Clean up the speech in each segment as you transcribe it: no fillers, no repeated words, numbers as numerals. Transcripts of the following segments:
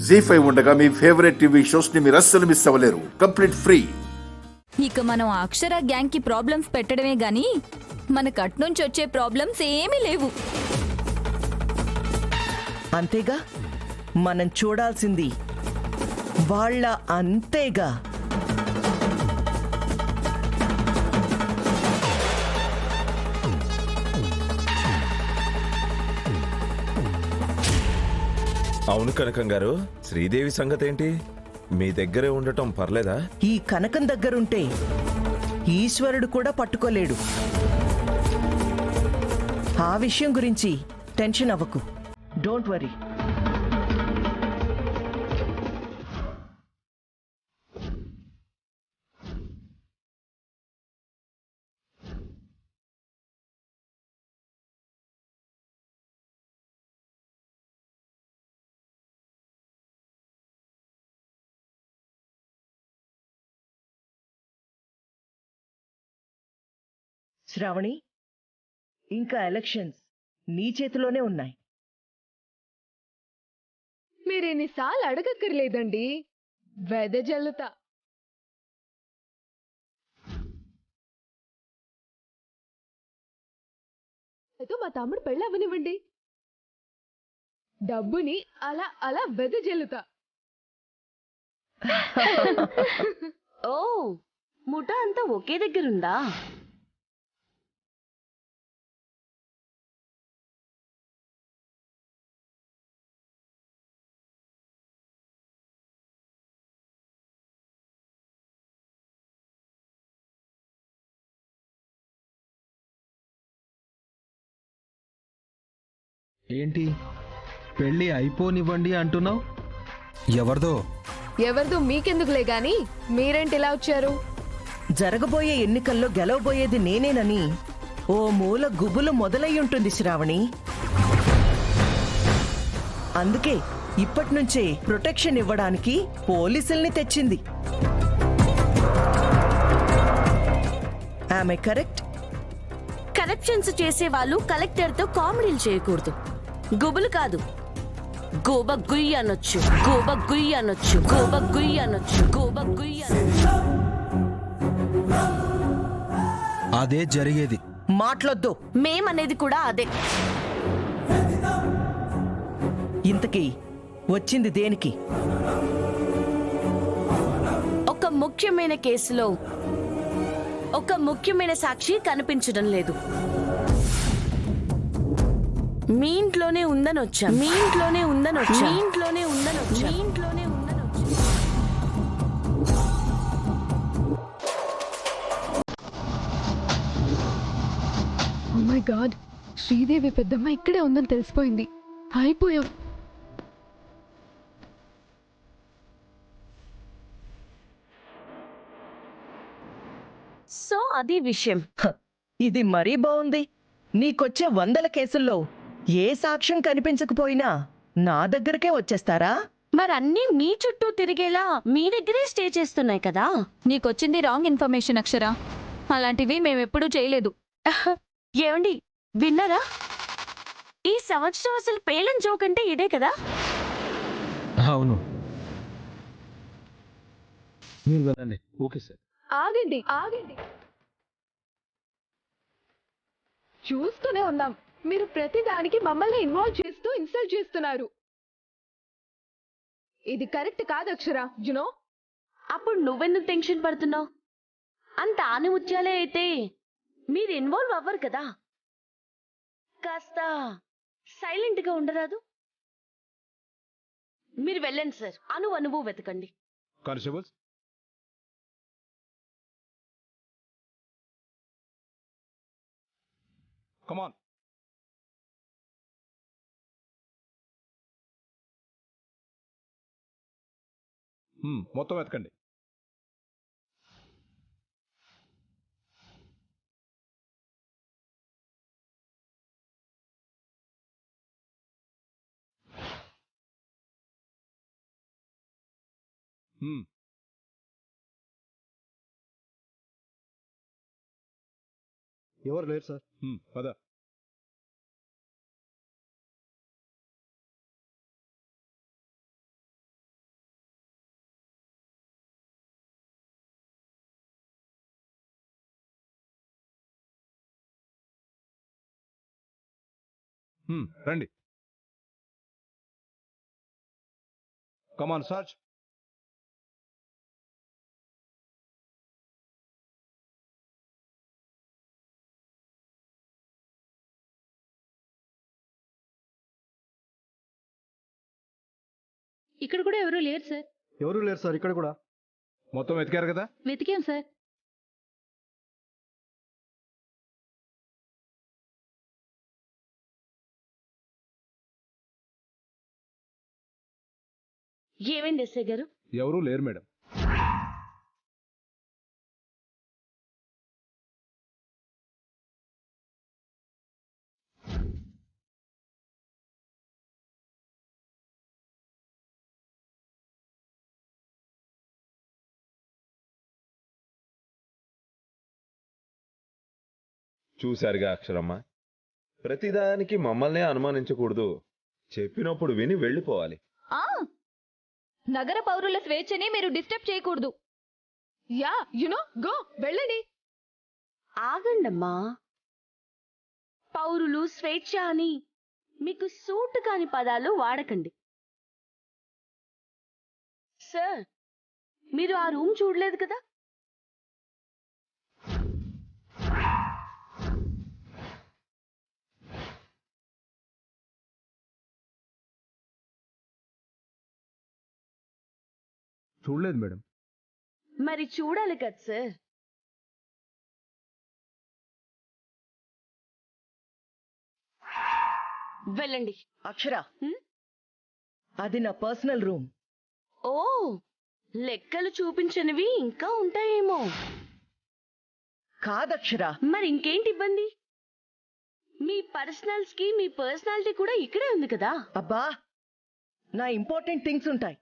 జీ5 ఉండగా మీ favourite TV shows ని మీరు అస్సలు మిస్ అవ్వలేరు. Complete free. ఇక మనం అక్షర గ్యాంగ్ కి ప్రాబ్లమ్స్ పెట్టడమే గాని మనకు అట్నుంచి వచ్చే ప్రాబ్లమ్స్ ఏమీ లేవు. అంతేగా మనం చూడాల్సింది వాళ్ళ అంతేగా. అవును కనకం గారు, శ్రీదేవి సంగతి ఏంటి? మీ దగ్గరే ఉండటం పర్లేదా? ఈ కనకం దగ్గరుంటే ఈశ్వరుడు కూడా పట్టుకోలేడు. ఆ విషయం గురించి టెన్షన్ అవ్వకు. Don't worry. శ్రావణి, ఇంకా ఎలక్షన్స్ నీ చేతిలోనే ఉన్నాయి. మీరెన్నిసార్లు అడగక్కర్లేదండి, వెదజల్లుతా. అయితే మా తమ్ముడు పెళ్ళి అవ్వనివ్వండి, డబ్బుని అలా అలా వెదజల్లుతా. ఓ, ముఠా అంతా ఒకే దగ్గరుందా? ఏంటి పెళ్ళి అయిపోనివ్వండి అంటున్నావు? ఎవరిదో మీకెందుకులే గాని మీరేంటి ఇలా వచ్చారు? జరగబోయే ఎన్నికల్లో గెలవబోయేది నేనేనని ఓ మూల గుబులు మొదలయ్యుంటుంది శ్రావణి. అందుకే ఇప్పటినుంచే ప్రొటెక్షన్ ఇవ్వడానికి పోలీసుల్ని తెచ్చింది. ఆమె కరెక్ట్? కరప్షన్స్ చేసే వాళ్ళు కలెక్టర్తో కామెడీలు చేయకూడదు. గుబులు కాదు, గోబ గుయ్యి అనొచ్చు, గోబ గుయ్యి అనొచ్చు, గోబ గుయ్యి అనొచ్చు, గోబ గుయ్యి అనొచ్చు. అదే జరిగేది. మాట్లాడొద్దు. మేమనేది కూడా అదే. ఇంతకీ వచ్చింది దేనికి? ఒక ముఖ్యమైన కేసులో ఒక ముఖ్యమైన సాక్షి కనిపించడం లేదు. మీ ఇంట్లోనే ఉందని వచ్చా, మీ ఇంట్లోనే ఉందని వచ్చా, మీ ఇంట్లోనే ఉందని వచ్చా, మీ ఇంట్లోనే ఉందని వచ్చా. ఓ మై గాడ్, శ్రీదేవి పెద్దమ్మ ఇక్కడే ఉందని తెలిసిపోయింది. అయిపోయాం. సో అది విషయం. ఇది మరీ బాగుంది. నీకొచ్చే 100 కేసుల్లో ఏ సాక్ష్యం కనిపించకపోయినా నా దగ్గరకే వచ్చేస్తారా? మరన్నీ మీ చుట్టూ తిరిగేలా మీ దగ్గరే స్టే చేస్తున్నాయి కదా. నీకొచ్చింది రాంగ్ ఇన్ఫర్మేషన్ అక్షర. అలాంటివి మేమెప్పుడూ చేయలేదు. ఏమండి, విన్నారా? ఈ సంవత్సరం అసలు పేలం జోక్ అంటే ఇదే కదా. అవును, మీరు వెళ్ళండి. Okay sir. ఆగండి ఆగండి, చూస్తూనే ఉన్నాం. మీరు ప్రతి దానికి మమ్మల్ని ఇన్వాల్వ్ చేస్తూ ఇన్సల్ట్ చేస్తున్నారు. ఇది కరెక్ట్ కాదు అక్షర, యునో. అప్పుడు నువ్వెందుకు టెన్షన్ పడుతున్నావు? అంత ఆనిముత్యాలే అయితే మీరు ఇన్వాల్వ్ అవ్వరు కదా. కాస్త సైలెంట్ గా ఉండరాదు? మీరు వెళ్ళండి సార్, అనువు వెతకండి. Constables, come on. మొత్తం వెతకండి. ఎవరు లేరు సార్. పద. రండి. కమాన్ సర్చ్. ఇక్కడ కూడా ఎవరూ లేరు సార్. ఎవరు లేరు సార్ ఇక్కడ కూడా. మొత్తం వెతికారు కదా? వెతికాం సార్. ఏమైంది ఎస్ఐ గారు? ఎవరూ లేరు మేడం. చూశారుగా అక్షరమ్మ, ప్రతిదానికి మమ్మల్నే అనుమానించకూడదు. చెప్పినప్పుడు విని వెళ్ళిపోవాలి. ఆ నగర పౌరుల స్వేచ్ఛని మీరు డిస్టర్బ్ చేయకూడదు. యా గో వెళ్ళండి. ఆగండమ్మా. పౌరులు, స్వేచ్ఛ అని మీకు సూట్ కాని పదాలు వాడకండి. సార్, మీరు ఆ రూమ్ చూడలేదు కదా? చూడలేదు మేడం. మరి చూడాలి కదా సార్. వెళ్ళండి. అక్షర, హ్మ్? అది నా పర్సనల్ రూమ్. ఓ, లెక్కలు చూపించనివి ఇంకా ఉంటాయేమో. కాదక్షర. మరి ఇంకేంటి ఇబ్బంది? మీ పర్సనల్స్ కి మీ పర్సనాలిటీ కూడా ఇక్కడే ఉంది కదా. అబ్బా, నా ఇంపార్టెంట్ థింగ్స్ ఉంటాయి.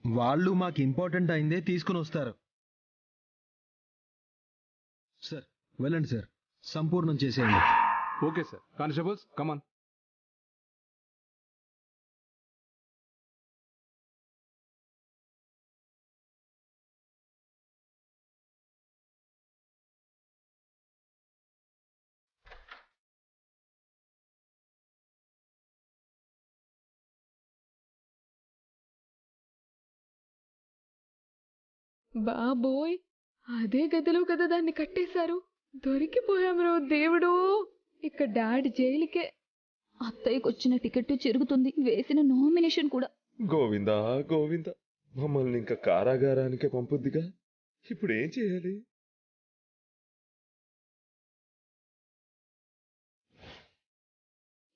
వాళ్ళు మాకు ఇంపార్టెంట్ అయిందే తీసుకుని వస్తారు. సార్ వెళ్ళండి సార్, సంపూర్ణం చేసేయండి. Okay sir. Constables come on. బాబోయ్, అదే గదిలో కదా దాన్ని కట్టేశారు. దొరికిపోయాం దేవుడు. ఇక డాడీ జైలుకే. అత్తయ్యకు వచ్చిన టికెట్ చెరుగుతుంది, వేసిన నామినేషన్ కూడా. గోవిందా గోవిందా, మమ్మల్ని ఇంకా కారాగారానికే పంపుద్దిగా. ఇప్పుడు ఏం చేయాలి?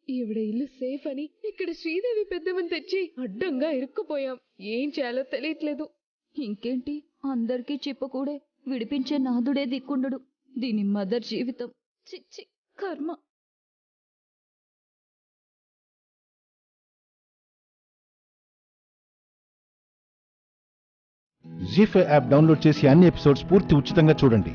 ఈవిడ ఇల్లు సేఫ్ అని ఇక్కడ శ్రీదేవి పెద్దమని తెచ్చి అడ్డంగా ఇరుక్కుపోయాం. ఏం చేయాలో తెలియట్లేదు. ఇంకేంటి, అందరికీ చెప్పకూడే విడిపించే నాదుడే దిక్కుండడు. దీని మదర్ జీవితం చిచ్చి కర్మ. జీ5 యాప్ డౌన్లోడ్ చేసి అన్ని ఎపిసోడ్స్ పూర్తి ఉచితంగా చూడండి.